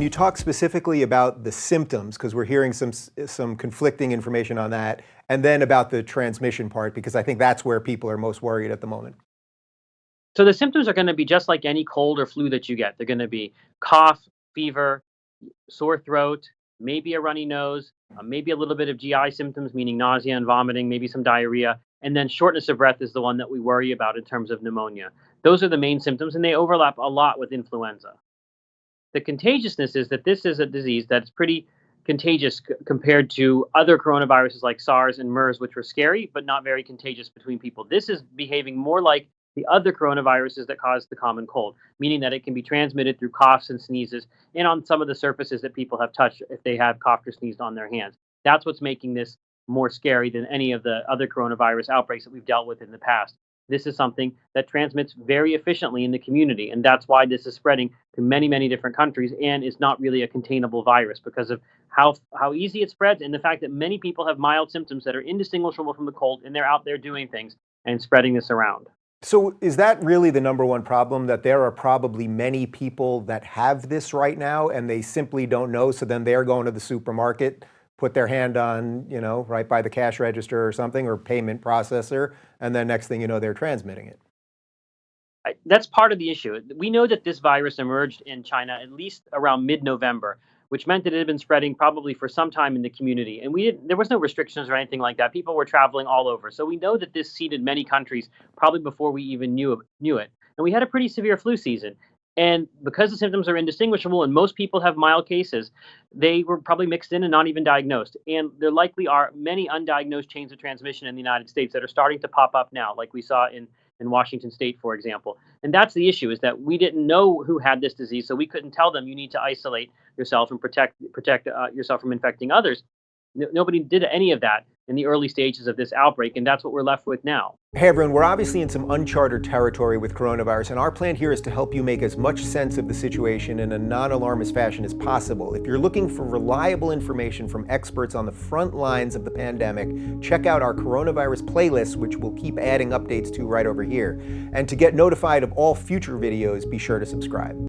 you talk specifically about the symptoms, because we're hearing some conflicting information on that, and then about the transmission part, because I think that's where people are most worried at the moment. So the symptoms are going to be just like any cold or flu that you get. They're going to be cough, fever, sore throat, maybe a runny nose, maybe a little bit of GI symptoms, meaning nausea and vomiting, maybe some diarrhea. And then shortness of breath is the one that we worry about in terms of pneumonia. Those are the main symptoms, and they overlap a lot with influenza. The contagiousness is that this is a disease that's pretty contagious compared to other coronaviruses like SARS and MERS, which were scary but not very contagious between people. This is behaving more like the other coronaviruses that cause the common cold, meaning that it can be transmitted through coughs and sneezes and on some of the surfaces that people have touched if they have coughed or sneezed on their hands. That's what's making this more scary than any of the other coronavirus outbreaks that we've dealt with in the past. This is something that transmits very efficiently in the community, and that's why this is spreading to many, many different countries and is not really a containable virus because of how easy it spreads and the fact that many people have mild symptoms that are indistinguishable from the cold, and they're out there doing things and spreading this around. So is that really the number one problem, that there are probably many people that have this right now and they simply don't know, so then they're going to the supermarket, put their hand on, right by the cash register or something, or payment processor, and then next thing you know, they're transmitting it? That's part of the issue. We know that this virus emerged in China at least around mid-November, which meant that it had been spreading probably for some time in the community. And there was no restrictions or anything like that. People were traveling all over. So we know that this seeded many countries probably before we even knew it. And we had a pretty severe flu season. And because the symptoms are indistinguishable and most people have mild cases, they were probably mixed in and not even diagnosed. And there likely are many undiagnosed chains of transmission in the United States that are starting to pop up now, like we saw in Washington State, for example. And that's the issue, is that we didn't know who had this disease, so we couldn't tell them you need to isolate yourself and protect yourself from infecting others. Nobody did any of that in the early stages of this outbreak, and that's what we're left with now. Hey everyone, we're obviously in some uncharted territory with coronavirus, and our plan here is to help you make as much sense of the situation in a non-alarmist fashion as possible. If you're looking for reliable information from experts on the front lines of the pandemic, check out our coronavirus playlist, which we'll keep adding updates to right over here. And to get notified of all future videos, be sure to subscribe.